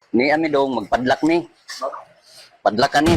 Ni ami dong magpadlak ni. Padlak ka ni.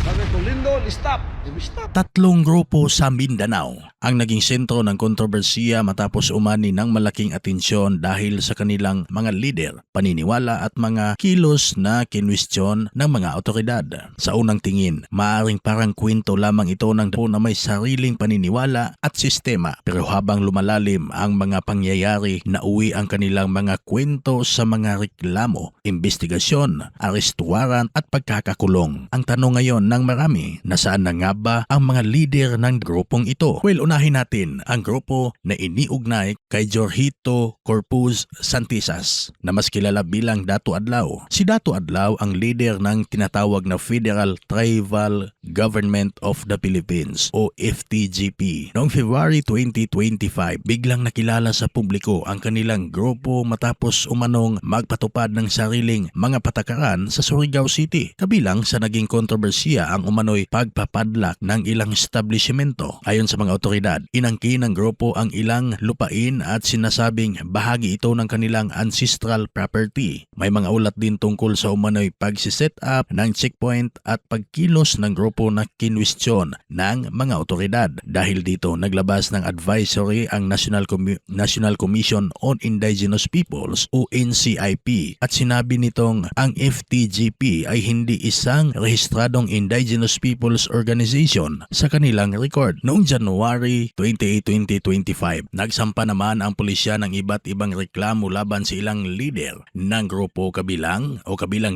Sabi ko, Lindol, stop. Stop. Tatlong grupo sa Mindanao ang naging sentro ng kontrobersiya matapos umani ng malaking atensyon dahil sa kanilang mga lider, paniniwala at mga kilos na kinwestiyon ng mga otoridad. Sa unang tingin, maaring parang kwento lamang ito ng grupo na may sariling paniniwala at sistema. Pero habang lumalalim ang mga pangyayari, nauwi ang kanilang mga kwento sa mga reklamo, investigasyon, arrest warrant at pagkakakulong. Ang tanong ngayon ng marami, nasaan na nga ba ang mga lider ng grupong ito? Well, unahin natin ang grupo na iniugnay kay Jorgito Corpus Santisas na mas kilala bilang Dato Adlaw. Si Dato Adlaw ang leader ng tinatawag na Federal Tribal Government of the Philippines o FTGP. Noong February 2025, biglang nakilala sa publiko ang kanilang grupo matapos umanong magpatupad ng sariling mga patakaran sa Surigao City. Kabilang sa naging kontrobersiya ang umano'y pagpapadlak ng ilang establishmento. Ayon sa mga otoridad, inangkin ng grupo ang ilang lupain at sinasabing bahagi ito ng kanilang ancestral property. May mga ulat din tungkol sa umano'y pagsiset up ng checkpoint at pagkilos ng grupo na kinwestiyon ng mga otoridad. Dahil dito, naglabas ng advisory ang National Commission on Indigenous Peoples o NCIP at sinabi nitong ang FTGP ay hindi isang rehistradong Indigenous Peoples Organization sa kanilang record. Noong January 28, 2025, nagsampa naman ang pulisya ng iba't ibang reklamo laban sa ilang leader ng grupo kabilang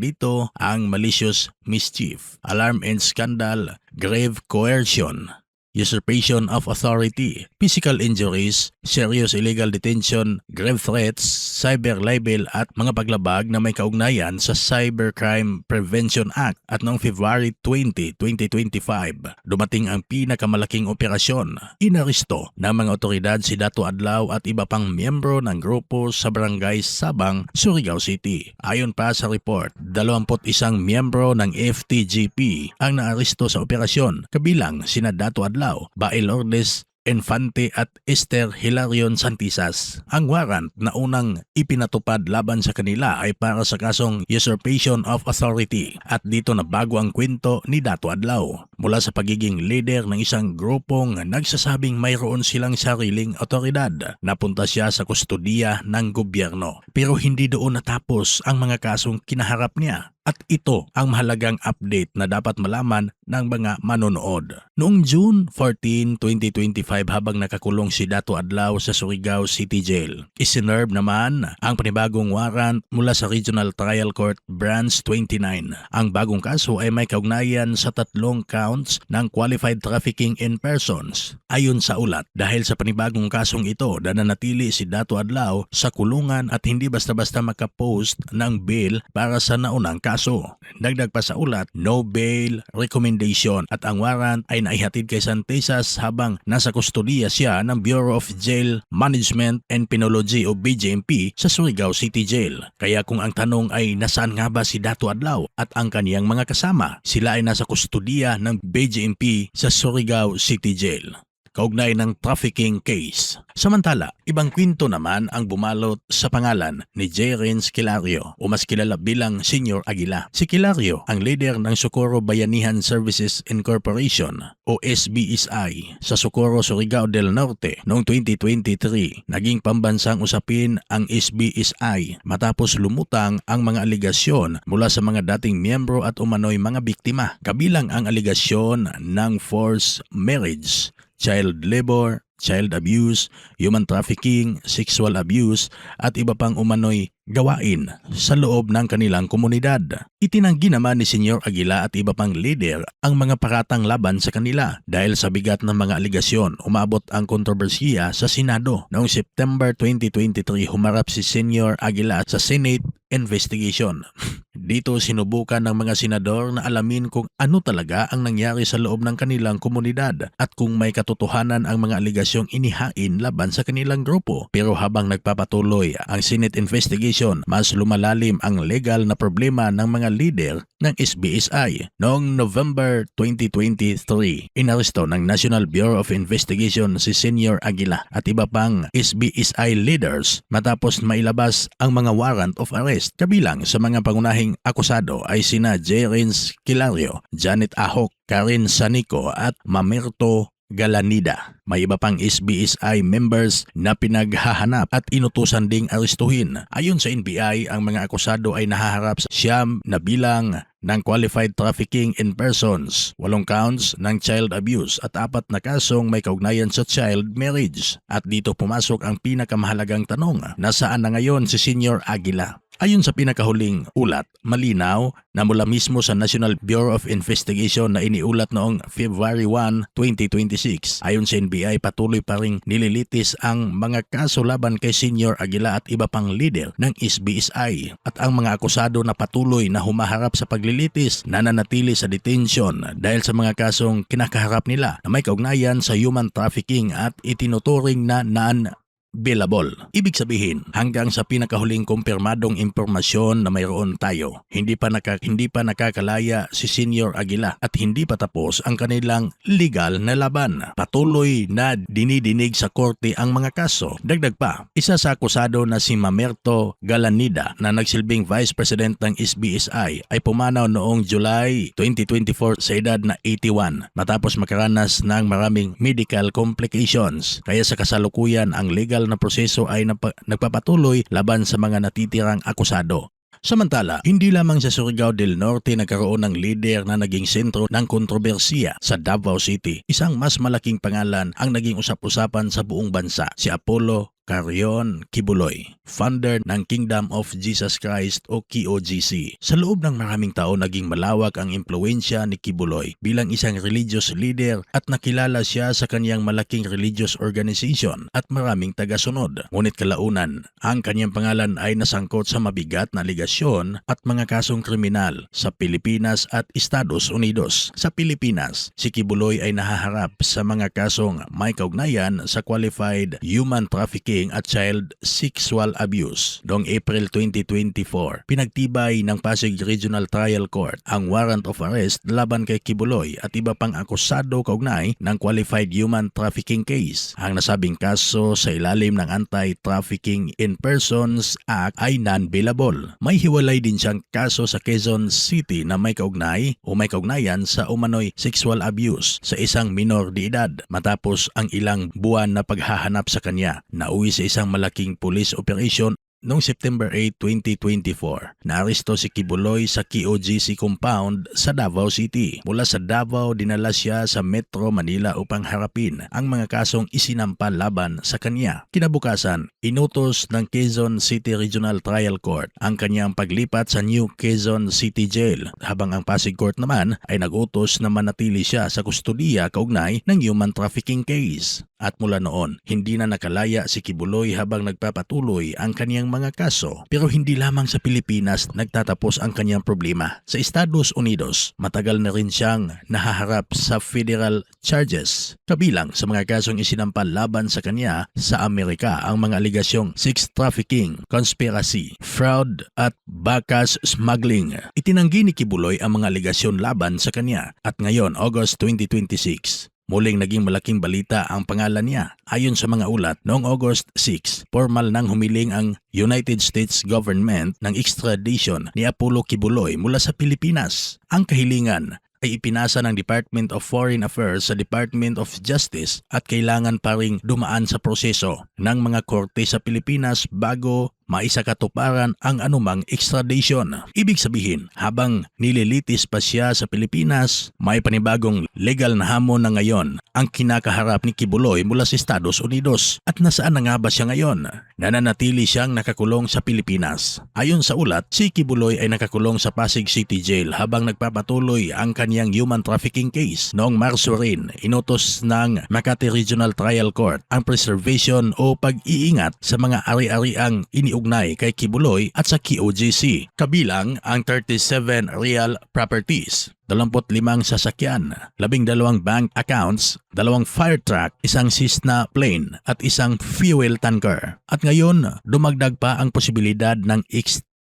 dito ang malicious mischief, alarm and scandal, grave coercion, usurpation of authority, physical injuries, serious illegal detention, grave threats, cyber libel at mga paglabag na may kaugnayan sa Cybercrime Prevention Act. At noong February 20, 2025, dumating ang pinakamalaking operasyon. Inaresto ng mga otoridad si Dato Adlaw at iba pang miyembro ng grupo sa Barangay Sabang, Surigao City. Ayon pa sa report, 21 miyembro ng FTGP ang naaresto sa operasyon, kabilang sina Dato Adlaw, Bae Lourdes Infante at Esther Hilarion Santisas. Ang warrant na unang ipinatupad laban sa kanila ay para sa kasong usurpation of authority at dito na bago ang kwento ni Dato Adlaw. Mula sa pagiging leader ng isang grupong nagsasabing mayroon silang sariling otoridad, napunta siya sa kustudiya ng gobyerno. Pero hindi doon natapos ang mga kasong kinaharap niya. At ito ang mahalagang update na dapat malaman ng mga manonood. Noong June 14, 2025 habang nakakulong si Dato Adlaw sa Surigao City Jail, isinerve naman ang panibagong warrant mula sa Regional Trial Court Branch 29. Ang bagong kaso ay may kaugnayan sa 3 counts ng qualified trafficking in persons. Ayon sa ulat, dahil sa panibagong kasong ito, nananatili si Dato Adlaw sa kulungan at hindi basta-basta makapost ng bail para sa naunang kaso. Dagdag pa sa ulat, no bail recommendation at ang warrant ay naihatid kay Santisas habang nasa kustudiya siya ng Bureau of Jail Management and Penology o BJMP sa Surigao City Jail. Kaya kung ang tanong ay nasaan nga ba si Dato Adlaw at ang kaniyang mga kasama, sila ay nasa kustudiya ng BJMP sa Surigao City Jail, kaugnay ng trafficking case. Samantala, ibang kwento naman ang bumalot sa pangalan ni J. Renz Kilario o mas kilala bilang Senior Aguila. Si Kilario ang leader ng Socorro Bayanihan Services Incorporation o SBSI sa Socorro, Surigao del Norte noong 2023. Naging pambansang usapin ang SBSI matapos lumutang ang mga aligasyon mula sa mga dating miyembro at umano'y mga biktima. Kabilang ang aligasyon ng forced marriage, child labor, child abuse, human trafficking, sexual abuse at iba pang umano'y gawain sa loob ng kanilang komunidad. Itinanggi naman ni Senior Aguila at iba pang leader ang mga paratang laban sa kanila dahil sa bigat ng mga aligasyon. Umabot ang kontrobersiya sa Senado. Noong September 2023, humarap si Senior Aguila sa Senate investigation. Dito sinubukan ng mga senador na alamin kung ano talaga ang nangyari sa loob ng kanilang komunidad at kung may katotohanan ang mga aligasyong inihain laban sa kanilang grupo. Pero habang nagpapatuloy ang Senate investigation, mas lumalalim ang legal na problema ng mga leader ng SBSI. Noong November 2023, inaresto ng National Bureau of Investigation si Senior Aguila at iba pang SBSI leaders matapos mailabas ang mga warrant of arrest. Kabilang sa mga pangunahing akusado ay sina J. Renz Kilario, Janet Ahok, Karen Sanico at Mamerto Galanida. May iba pang SBSI members na pinaghahanap at inutusan ding arestuhin. Ayon sa NBI, ang mga akusado ay nahaharap sa siyam na bilang ng qualified trafficking in persons, 8 counts ng child abuse at 4 na kasong may kaugnayan sa child marriage. At dito pumasok ang pinakamahalagang tanong, nasaan na ngayon si Senior Aguila? Ayon sa pinakahuling ulat, malinaw na mula mismo sa National Bureau of Investigation na iniulat noong February 1, 2026. Ayon sa NBI, patuloy pa ring nililitis ang mga kaso laban kay Senior Aguila at iba pang leader ng SBSI. At ang mga akusado na patuloy na humaharap sa paglilitis nananatili sa detention dahil sa mga kasong kinakaharap nila na may kaugnayan sa human trafficking at itinuturing na non-billable. Ibig sabihin, hanggang sa pinakahuling kumpirmadong impormasyon na mayroon tayo, hindi pa nakakalaya si Senior Aguila at hindi pa tapos ang kanilang legal na laban. Patuloy na dinidinig sa korte ang mga kaso. Dagdag pa, isa sa akusado na si Mamerto Galanida na nagsilbing Vice President ng SBSI ay pumanaw noong July 2024 sa edad na 81 matapos makaranas ng maraming medical complications. Kaya sa kasalukuyan ang legal na proseso ay nagpapatuloy laban sa mga natitirang akusado. Samantala, hindi lamang sa Surigao del Norte nagkaroon ng leader na naging sentro ng kontrobersiya sa Davao City. Isang mas malaking pangalan ang naging usap-usapan sa buong bansa, si Apollo Carrion Kibuloy, founder ng Kingdom of Jesus Christ o KOJC. Sa loob ng maraming taon naging malawak ang impluwensya ni Kibuloy bilang isang religious leader at nakilala siya sa kanyang malaking religious organization at maraming tagasunod. Ngunit kalaunan, ang kanyang pangalan ay nasangkot sa mabigat na aligasyon at mga kasong kriminal sa Pilipinas at Estados Unidos. Sa Pilipinas, si Kibuloy ay nahaharap sa mga kasong may kaugnayan sa qualified human trafficking at child sexual abuse. Noong April 2024, pinagtibay ng Pasig Regional Trial Court ang warrant of arrest laban kay Kibuloy at iba pang akusado kaugnay ng qualified human trafficking case. Ang nasabing kaso sa ilalim ng Anti-Trafficking in Persons Act ay non-billable. May hiwalay din siyang kaso sa Quezon City na may kaugnay o may kaugnayan sa umano'y sexual abuse sa isang minor de edad. Matapos ang ilang buwan na paghahanap sa kanya, nauwi sa isang malaking police operation noong September 8, 2024. Naaresto si Kibuloy sa KOJC compound sa Davao City. Mula sa Davao, dinala siya sa Metro Manila upang harapin ang mga kasong isinampa laban sa kanya. Kinabukasan, inutos ng Quezon City Regional Trial Court ang kanyang paglipat sa New Quezon City Jail, habang ang Pasig Court naman ay nag-utos na manatili siya sa kustudiya kaugnay ng human trafficking case. At mula noon, hindi na nakalaya si Kibuloy habang nagpapatuloy ang kanyang mga kaso. Pero hindi lamang sa Pilipinas nagtatapos ang kanyang problema. Sa Estados Unidos, matagal na rin siyang nahaharap sa federal charges. Kabilang sa mga kasong isinampa laban sa kanya sa Amerika ang mga aligasyong sex trafficking, conspiracy, fraud at bakas smuggling. Itinanggi ni Kibuloy ang mga aligasyon laban sa kanya. At ngayon, August 2026, muling naging malaking balita ang pangalan niya. Ayon sa mga ulat, noong August 6, formal nang humiling ang United States government ng extradition ni Apollo Kibuloy mula sa Pilipinas. Ang kahilingan ay ipinasa ng Department of Foreign Affairs sa Department of Justice at kailangan pa ring dumaan sa proseso ng mga korte sa Pilipinas bago maisakatuparan ang anumang extradition. Ibig sabihin, habang nililitis pa siya sa Pilipinas, may panibagong legal na hamon na ngayon ang kinakaharap ni Kibuloy mula sa Estados Unidos. At nasaan na nga ba siya ngayon? Nananatili siyang nakakulong sa Pilipinas. Ayon sa ulat, si Kibuloy ay nakakulong sa Pasig City Jail habang nagpapatuloy ang kanyang human trafficking case. Noong Marso rin, inutos ng Makati Regional Trial Court ang preservation o pag-iingat sa mga ari-ariang iniugnay kay Kibuloy at sa KOJC. Kabilang ang 37 real properties, 25 sasakyan, 12 bank accounts, 2 fire truck, 1 Cessna plane at 1 fuel tanker. At ngayon, dumagdag pa ang posibilidad ng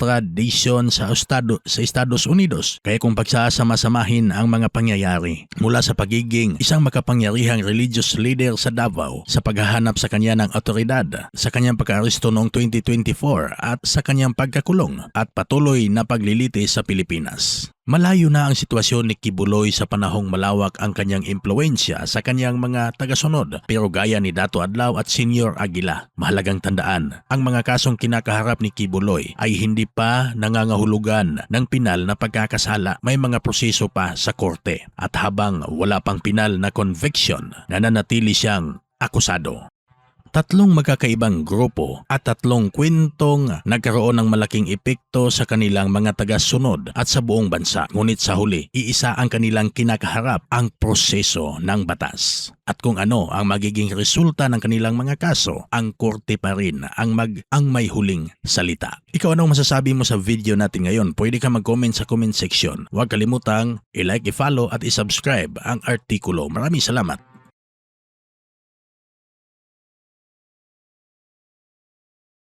extradition sa Estados Unidos. Kaya kung pagsasama-samahin ang mga pangyayari mula sa pagiging isang makapangyarihang religious leader sa Davao, sa paghahanap sa kanya ng otoridad, sa kanyang pag-aresto noong 2024 at sa kanyang pagkakulong at patuloy na paglilitis sa Pilipinas. Malayo na ang sitwasyon ni Kibuloy sa panahong malawak ang kanyang impluensya sa kanyang mga tagasunod. Pero gaya ni Dato Adlaw at Senior Aguila, mahalagang tandaan, ang mga kasong kinakaharap ni Kibuloy ay hindi pa nangangahulugan ng pinal na pagkakasala. May mga proseso pa sa korte at habang wala pang pinal na conviction, nananatili siyang akusado. Tatlong magkakaibang grupo at tatlong kwentong nagkaroon ng malaking epekto sa kanilang mga tagasunod at sa buong bansa. Ngunit sa huli, iisa ang kanilang kinakaharap, ang proseso ng batas. At kung ano ang magiging resulta ng kanilang mga kaso, ang korte pa rin ang may huling salita. Ikaw, anong masasabi mo sa video natin ngayon? Pwede ka mag-comment sa comment section. Huwag kalimutang i-like, i-follow at i-subscribe ang artikulo. Maraming salamat.